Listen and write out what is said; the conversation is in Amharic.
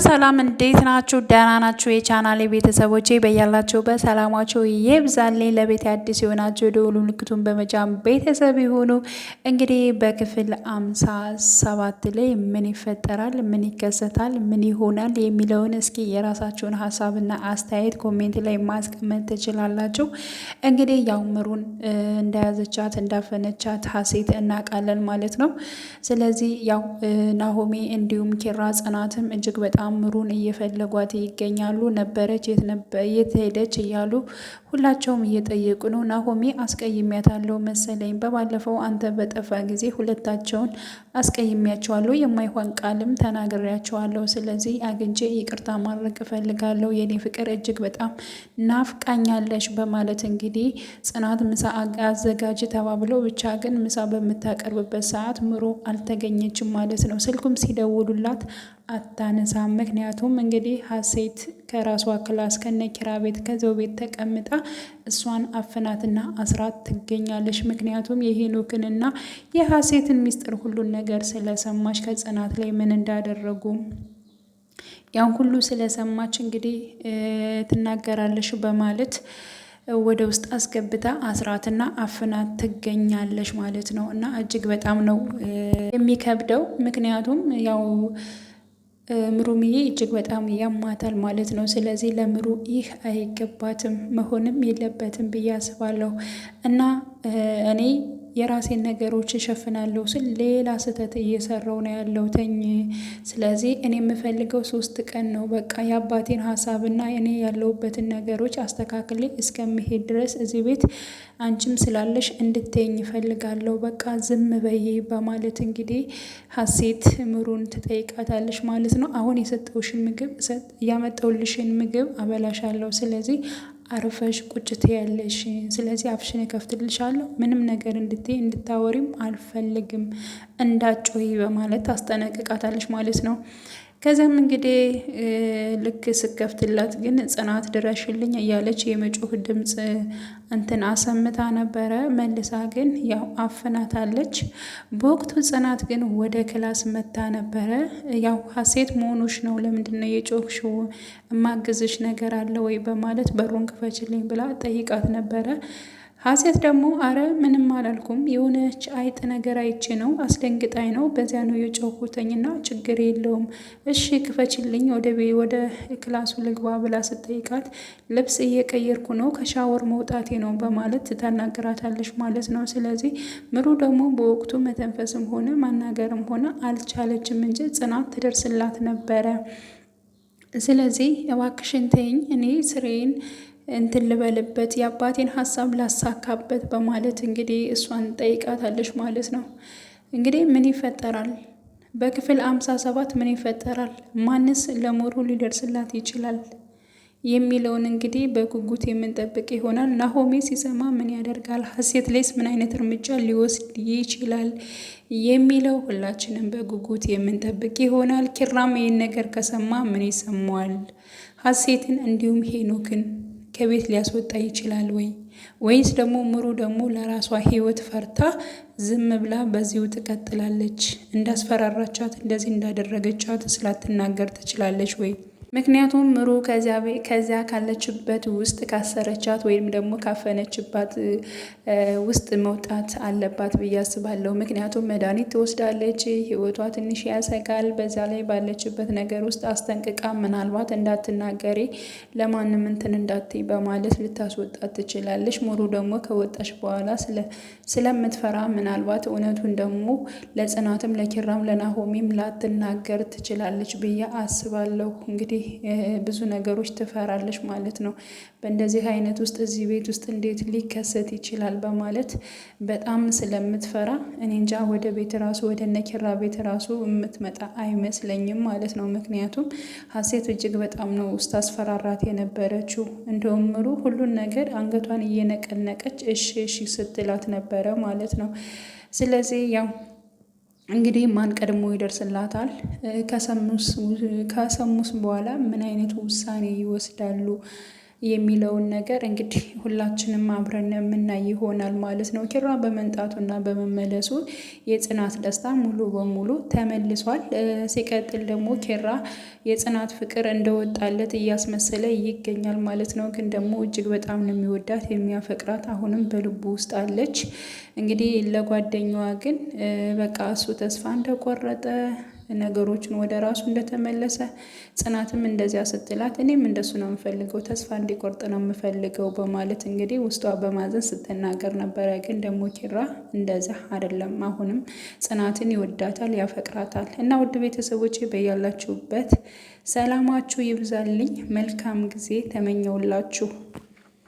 ሰላም እንዴት ናችሁ? ደህና ናችሁ? የቻናሌ ቤተሰቦቼ በያላችሁበት ሰላማችሁ ይብዛልኝ። ለቤት አዲስ የሆናችሁ የደወል ምልክቱን በመጫን ቤተሰብ ይሁኑ። እንግዲህ በክፍል 57 ላይ ምን ይፈጠራል፣ ምን ይከሰታል፣ ምን ይሆናል የሚለውን እስኪ የራሳችሁን ሀሳብና አስተያየት ኮሜንት ላይ ማስቀመጥ ትችላላችሁ። እንግዲህ ያው ምሩን እንደያዘቻት እንዳፈነቻት ሀሴት እናውቃለን ማለት ነው። ስለዚህ ያው ናሆሜ እንዲሁም ኪራ ጽናትም እጅግ በጣም ምሩን እየፈለጓት ይገኛሉ። ነበረች የት ሄደች እያሉ ሁላቸውም እየጠየቁ ነው። ናሆሜ አስቀይሜያታለሁ መሰለኝ፣ በባለፈው አንተ በጠፋ ጊዜ ሁለታቸውን አስቀይሜያቸዋለሁ፣ የማይሆን ቃልም ተናግሬያቸዋለሁ። ስለዚህ አግኝቼ ይቅርታ ማድረግ እፈልጋለሁ፣ የኔ ፍቅር እጅግ በጣም ናፍቃኛለሽ በማለት እንግዲህ ጽናት ምሳ አዘጋጅ ተባብለው ብቻ ግን ምሳ በምታቀርብበት ሰዓት ምሩ አልተገኘችም ማለት ነው። ስልኩም ሲደውሉላት አታነሳም። ምክንያቱም እንግዲህ ሀሴት ከራሷ ክላስ ከነኪራ ቤት ከዘው ቤት ተቀምጣ እሷን አፍናትና አስራት ትገኛለች። ምክንያቱም የሄኖክንና የሀሴትን ሚስጥር ሁሉን ነገር ስለሰማች ከጽናት ላይ ምን እንዳደረጉ ያን ሁሉ ስለሰማች እንግዲህ ትናገራለች በማለት ወደ ውስጥ አስገብታ አስራትና አፍናት ትገኛለች ማለት ነው። እና እጅግ በጣም ነው የሚከብደው። ምክንያቱም ያው ምሩምዬ እጅግ በጣም ያማታል ማለት ነው። ስለዚህ ለምሩ ይህ አይገባትም መሆንም የለበትም ብዬ አስባለሁ። እና እኔ የራሴን ነገሮች እሸፍናለሁ ስል ሌላ ስህተት እየሰራው ነው ያለው ተኝ። ስለዚህ እኔ የምፈልገው 3 ቀን ነው በቃ የአባቴን ሀሳብና እኔ ያለሁበትን ነገሮች አስተካክሌ እስከምሄድ ድረስ እዚህ ቤት አንቺም ስላለሽ እንድትይኝ እፈልጋለሁ፣ በቃ ዝም በይ በማለት እንግዲህ ሀሴት ምሩን ትጠይቃታለች ማለት ነው። አሁን የሰጠውሽን ምግብ ያመጣውልሽን ምግብ አበላሻለሁ፣ ስለዚህ አርፈሽ ቁጭት ያለሽ፣ ስለዚህ አፍሽን እከፍትልሻለሁ፣ ምንም ነገር እንድታወሪም አልፈልግም፣ እንዳጮይ በማለት ታስጠነቅቃታለች ማለት ነው። ከዚያም እንግዲህ ልክ ስከፍትላት ግን ጽናት ድረሽልኝ እያለች የመጮህ ድምፅ እንትን አሰምታ ነበረ። መልሳ ግን ያው አፍናታለች። በወቅቱ ጽናት ግን ወደ ክላስ መታ ነበረ። ያው ሀሴት መሆኑሽ ነው፣ ለምንድነው የጮህሽው? እማግዝሽ ነገር አለ ወይ በማለት በሩን ክፈችልኝ ብላ ጠይቃት ነበረ። ሀሴት ደግሞ አረ ምንም አላልኩም፣ የሆነች አይጥ ነገር አይቼ ነው፣ አስደንግጣኝ ነው፣ በዚያ ነው የጮኩተኝና ችግር የለውም፣ እሺ ክፈችልኝ፣ ወደ ክላሱ ልግባ ብላ ስጠይቃት ልብስ እየቀየርኩ ነው፣ ከሻወር መውጣቴ ነው በማለት ትናገራታለች ማለት ነው። ስለዚህ ምሩ ደግሞ በወቅቱ መተንፈስም ሆነ ማናገርም ሆነ አልቻለችም እንጂ ጽናት ትደርስላት ነበረ። ስለዚህ እባክሽን ተይኝ፣ እኔ ስሬን እንትን ልበልበት፣ የአባቴን ሀሳብ ላሳካበት በማለት እንግዲህ እሷን ጠይቃታለች ማለት ነው። እንግዲህ ምን ይፈጠራል በክፍል 57 ምን ይፈጠራል፣ ማንስ ለምሩ ሊደርስላት ይችላል የሚለውን እንግዲህ በጉጉት የምንጠብቅ ይሆናል። ናሆሜ ሲሰማ ምን ያደርጋል፣ ሀሴት ላይስ ምን አይነት እርምጃ ሊወስድ ይችላል የሚለው ሁላችንም በጉጉት የምንጠብቅ ይሆናል። ኪራም ይህን ነገር ከሰማ ምን ይሰማዋል? ሀሴትን እንዲሁም ሄኖክን ከቤት ሊያስወጣ ይችላል ወይስ ደግሞ ምሩ ደግሞ ለራሷ ህይወት ፈርታ ዝም ብላ በዚሁ ትቀጥላለች? እንዳስፈራራቻት እንደዚህ እንዳደረገቻት ስላትናገር ትችላለች ወይ? ምክንያቱም ምሩ ከዚያ ካለችበት ውስጥ ካሰረቻት ወይም ደግሞ ካፈነችባት ውስጥ መውጣት አለባት ብዬ አስባለሁ። ምክንያቱም መድኃኒት ትወስዳለች፣ ህይወቷ ትንሽ ያሰጋል። በዛ ላይ ባለችበት ነገር ውስጥ አስጠንቅቃ ምናልባት እንዳትናገሪ ለማንም እንትን እንዳትይ በማለት ልታስወጣት ትችላለች። ምሩ ደግሞ ከወጣች በኋላ ስለምትፈራ ምናልባት እውነቱን ደግሞ ለጽናትም ለኪራም ለናሆሜም ላትናገር ትችላለች ብዬ አስባለሁ። እንግዲህ ብዙ ነገሮች ትፈራለች ማለት ነው። በእንደዚህ አይነት ውስጥ እዚህ ቤት ውስጥ እንዴት ሊከሰት ይችላል በማለት በጣም ስለምትፈራ እኔ እንጃ ወደ ቤት ራሱ ወደ ነኪራ ቤት ራሱ የምትመጣ አይመስለኝም ማለት ነው። ምክንያቱም ሀሴት እጅግ በጣም ነው ውስጥ አስፈራራት የነበረችው። እንደውም ምሩ ሁሉን ነገር አንገቷን እየነቀነቀች እሺ እሺ ስትላት ነበረ ማለት ነው። ስለዚህ ያው እንግዲህ ማን ቀድሞ ይደርስላታል? ከሰሙስ በኋላ ምን አይነት ውሳኔ ይወስዳሉ? የሚለውን ነገር እንግዲህ ሁላችንም አብረን የምናይ ይሆናል ማለት ነው። ኪራ በመምጣቱና በመመለሱ የጽናት ደስታ ሙሉ በሙሉ ተመልሷል። ሲቀጥል ደግሞ ኪራ የጽናት ፍቅር እንደወጣለት እያስመሰለ ይገኛል ማለት ነው። ግን ደግሞ እጅግ በጣም ነው የሚወዳት የሚያፈቅራት፣ አሁንም በልቡ ውስጥ አለች። እንግዲህ ለጓደኛዋ ግን በቃ እሱ ተስፋ እንደቆረጠ ነገሮችን ወደ ራሱ እንደተመለሰ ጽናትም እንደዚያ ስትላት እኔም እንደሱ ነው የምፈልገው፣ ተስፋ እንዲቆርጥ ነው የምፈልገው በማለት እንግዲህ ውስጧ በማዘን ስትናገር ነበረ። ግን ደግሞ ኪራ እንደዚያ አይደለም፣ አሁንም ጽናትን ይወዳታል፣ ያፈቅራታል። እና ውድ ቤተሰቦቼ በያላችሁበት ሰላማችሁ ይብዛልኝ። መልካም ጊዜ ተመኘውላችሁ።